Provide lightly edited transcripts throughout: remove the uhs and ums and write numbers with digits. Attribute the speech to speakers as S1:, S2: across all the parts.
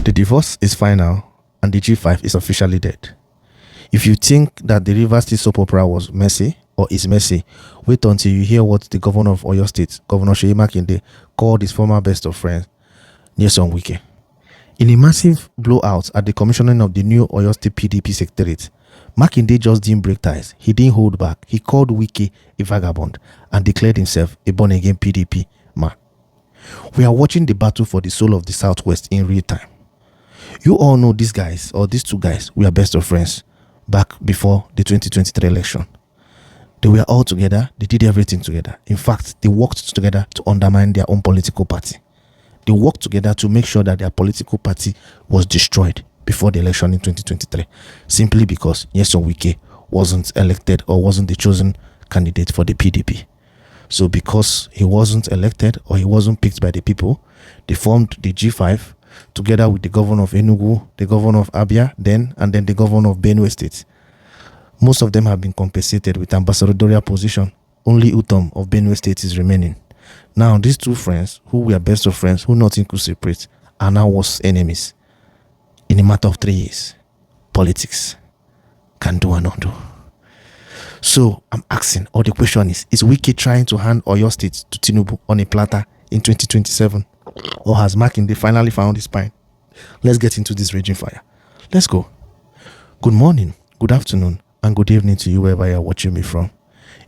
S1: The divorce is final and the G5 is officially dead. If you think that the Rivers State soap opera was messy or is messy, wait until you hear what the governor of Oyo State, Governor Seyi Makinde, called his former best of friend, Nyesom Wike. In a massive blowout at the commissioning of the new Oyo State PDP secretariat, Makinde just didn't break ties. He didn't hold back. He called Wike a vagabond and declared himself a born-again PDP man. We are watching the battle for the soul of the Southwest in real time. You all know these guys, or these two guys, we are best of friends back before the 2023 election. They were all together. They did everything together. In fact, they worked together to undermine their own political party. They worked together to make sure that their political party was destroyed before the election in 2023, simply because Nyesom Wike wasn't elected or wasn't the chosen candidate for the PDP. So because he wasn't elected or he wasn't picked by the people, they formed the G5 together with the governor of Enugu, the governor of Abia and then the governor of Benue State. Most of them have been compensated with ambassadorial position. Only Utom of Benue State is remaining. Now, these two friends, who were best of friends, who nothing could separate, are now worse enemies. In a matter of 3 years, politics can do and undo. So, I'm asking, or the question is Wike trying to hand Oyo State to Tinubu on a platter in 2027? Or has Makinde finally found his spine? Let's get into this raging fire. Let's go. Good morning, good afternoon, and good evening to you wherever you're watching me from.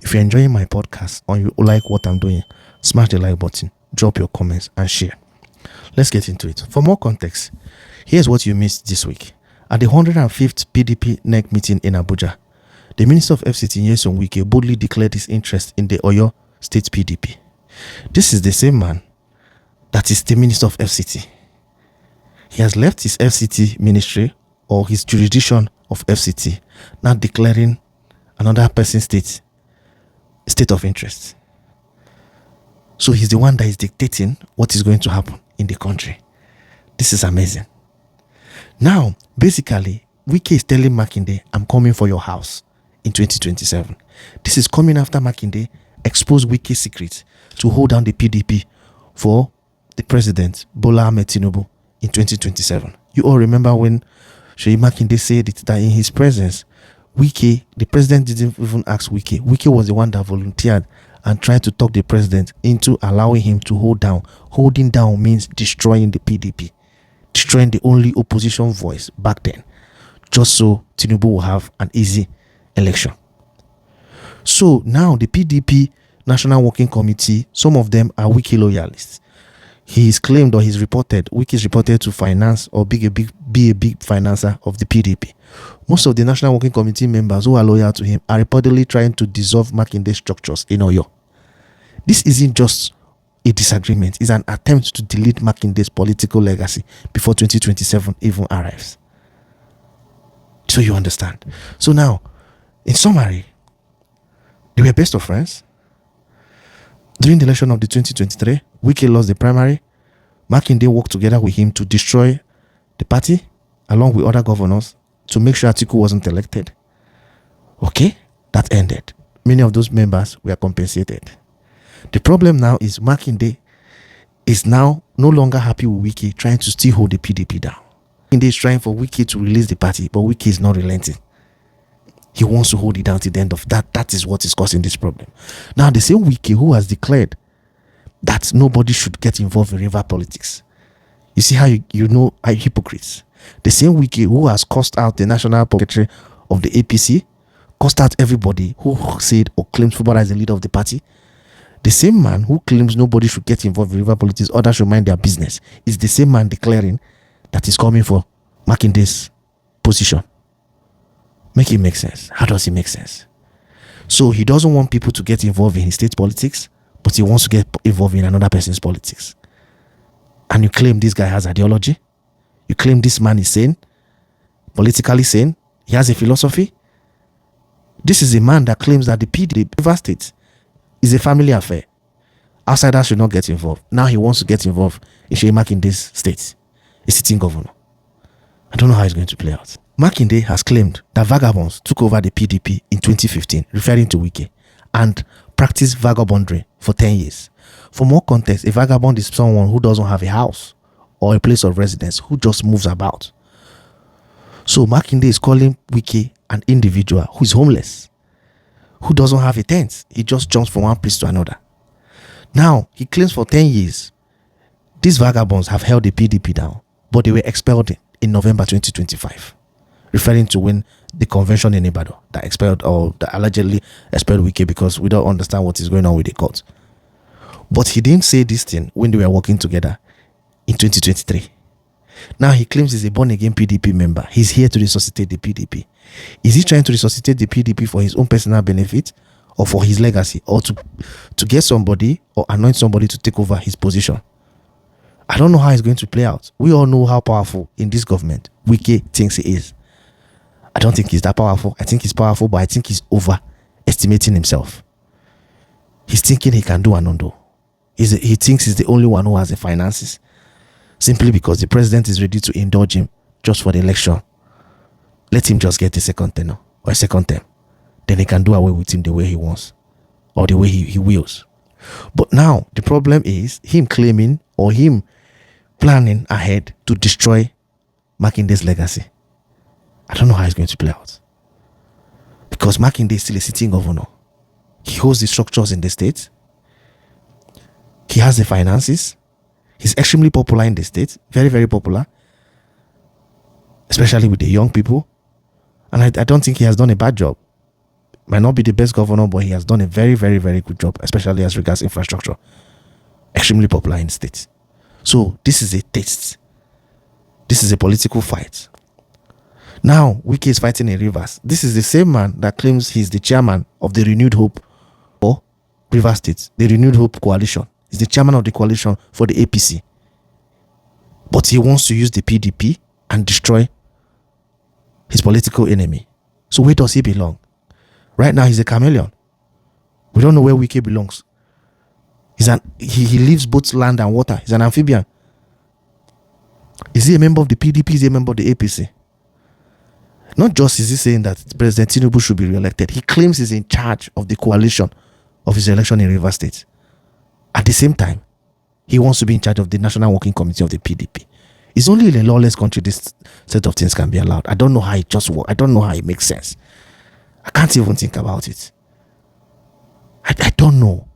S1: If you're enjoying my podcast or you like what I'm doing, smash the like button, drop your comments, and share. Let's get into it. For more context, here's what you missed this week. At the 105th PDP NEC meeting in Abuja, the Minister of FCT Nyesom Wike boldly declared his interest in the Oyo State PDP. This is the same man that is the Minister of FCT. He has left his FCT ministry or his jurisdiction of FCT, now declaring another person's state of interest. So he's the one that is dictating what is going to happen in the country. This is amazing. Now, basically, Wike is telling Makinde, I'm coming for your house in 2027. This is coming after Makinde exposed Wike's secret to hold down the PDP for the president, Bola Ahmed Tinubu, in 2027. You all remember when Seyi Makinde said it, that in his presence, Wike, the president didn't even ask Wike. Wike was the one that volunteered and tried to talk the president into allowing him to hold down. Holding down means destroying the PDP, destroying the only opposition voice back then, just so Tinubu will have an easy election. So now the PDP National Working Committee, some of them are Wike loyalists. Wike is reported to finance or be a big financer of the PDP. Most of the National Working Committee members who are loyal to him are reportedly trying to dissolve Makinde's structures in Oyo. This isn't just a disagreement, it's an attempt to delete Makinde's political legacy before 2027 even arrives. So you understand. So now, in summary, they were best of friends. During the election of the 2023, Wike lost the primary. Makinde worked together with him to destroy the party, along with other governors, to make sure Atiku wasn't elected. Okay, that ended. Many of those members were compensated. The problem now is Makinde is now no longer happy with Wike trying to still hold the PDP down. Makinde is trying for Wike to release the party, but Wike is not relenting. He wants to hold it down to the end of that. That is what is causing this problem. Now, the same Wike who has declared that nobody should get involved in river politics. You see how you know are hypocrites. The same Wike who has cursed out the national secretary of the APC, cursed out everybody who said or claims footballer as the leader of the party. The same man who claims nobody should get involved in river politics, others should mind their business, is the same man declaring that he's coming for Makinde's position. Make it make sense. How does it make sense? So he doesn't want people to get involved in his state politics, but he wants to get involved in another person's politics. And you claim this guy has ideology? You claim this man is sane? Politically sane? He has a philosophy? This is a man that claims that the Rivers State is a family affair. Outsiders should not get involved. Now he wants to get involved in Seyi Makinde's state, a sitting governor. I don't know how it's going to play out. Makinde has claimed that Vagabonds took over the PDP in 2015, referring to Wike, and practiced vagabondry for 10 years. For more context, a vagabond is someone who doesn't have a house or a place of residence who just moves about. So Makinde is calling Wike an individual who is homeless, who doesn't have a tent. He just jumps from one place to another. Now, he claims for 10 years, these vagabonds have held the PDP down, but they were expelled in November 2025, referring to when the convention in Ibadan that expelled or that allegedly expelled Wike because we don't understand what is going on with the court. But he didn't say this thing when they were working together in 2023. Now he claims he's a born-again PDP member. He's here to resuscitate the PDP. Is he trying to resuscitate the PDP for his own personal benefit or for his legacy, or to get somebody or anoint somebody to take over his position? I don't know how it's going to play out. We all know how powerful in this government Wike thinks he is. I don't think he's that powerful. I think he's powerful, but I think he's overestimating himself. He's thinking he can do and undo. He thinks he's the only one who has the finances, simply because the president is ready to indulge him just for the election. Let him just get a second tenure or a second term. Then he can do away with him the way he wants or the way he wills. But now the problem is him claiming or him planning ahead to destroy Makinde's legacy. I don't know how it's going to play out, because Makinde is still a sitting governor. He holds the structures in the state. He has the finances. He's extremely popular in the state. Very, very popular, especially with the young people. And I don't think he has done a bad job. Might not be the best governor, but he has done a very, very, very good job, especially as regards infrastructure. Extremely popular in the state. So this is a test. This is a political fight. Now, Wike is fighting in Rivers. This is the same man that claims he's the chairman of the Renewed Hope for Rivers State, the Renewed Hope Coalition. He's the chairman of the coalition for the APC. But he wants to use the PDP and destroy his political enemy. So where does he belong? Right now, he's a chameleon. We don't know where Wike belongs. He lives both land and water. He's an amphibian. Is he a member of the PDP? Is he a member of the APC? Not just is he saying that President Tinubu should be re-elected. He claims he's in charge of the coalition of his election in Rivers State. At the same time, he wants to be in charge of the National Working Committee of the PDP. It's only in a lawless country this set of things can be allowed. I don't know how it just works. I don't know how it makes sense. I can't even think about it. I don't know.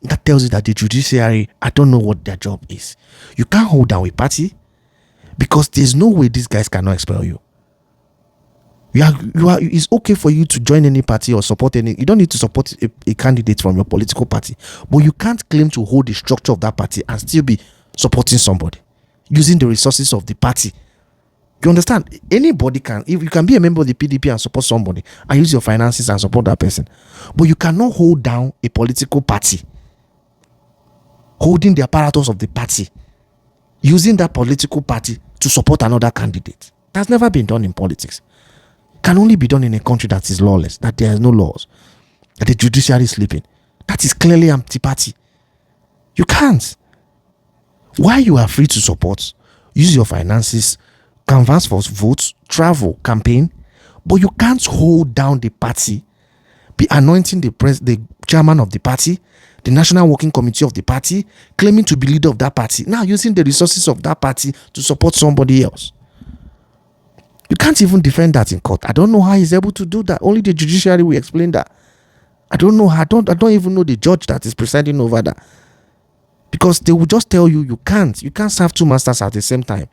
S1: That tells you that the judiciary, I don't know what their job is. You can't hold down a party because there's no way these guys cannot expel you. It's okay for you to join any party or support any. You don't need to support a candidate from your political party, but you can't claim to hold the structure of that party and still be supporting somebody using the resources of the party. You understand? Anybody can. If you can be a member of the PDP and support somebody and use your finances and support that person, but you cannot hold down a political party, holding the apparatus of the party, using that political party to support another candidate. That's never been done in politics. Can only be done in a country that is lawless, that there is no laws, that the judiciary is sleeping. That is clearly anti-party. You can't. Why you are free to support, use your finances, canvass for votes, travel, campaign, but you can't hold down the party, be anointing the chairman of the party, the National Working Committee of the party, claiming to be leader of that party, now using the resources of that party to support somebody else. You can't even defend that in court. I don't know how he's able to do that. Only the judiciary will explain that. I don't know. I don't even know the judge that is presiding over that. Because they will just tell you you can't serve two masters at the same time.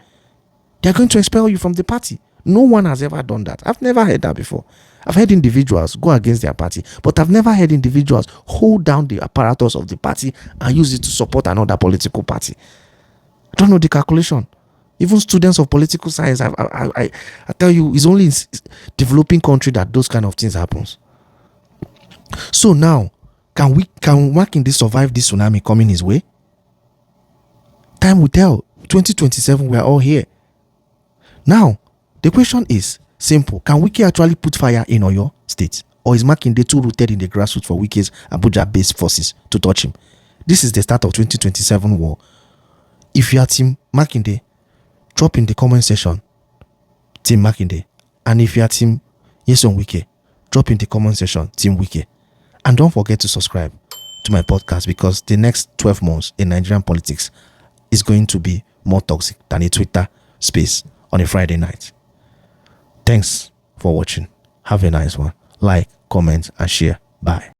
S1: They're going to expel you from the party. No one has ever done that. I've never heard that before. I've heard individuals go against their party, but I've never heard individuals hold down the apparatus of the party and use it to support another political party. I don't know the calculation. Even students of political science, I tell you, it's only in developing country that those kind of things happens. So now, can Makinde survive this tsunami coming his way? Time will tell. 2027, we are all here. Now, the question is simple. Can Wike actually put fire in Oyo State? Or is Makinde too rooted in the grassroots for Wike's Abuja-based forces to touch him? This is the start of 2027 war. If you are Team Makinde, drop in the comment section Team Makinde. And if you are Team Nyesom Wike, drop in the comment section Team Wike. And don't forget to subscribe to my podcast, because the next 12 months in Nigerian politics is going to be more toxic than a Twitter space on a Friday night. Thanks for watching. Have a nice one. Like, comment, and share. Bye.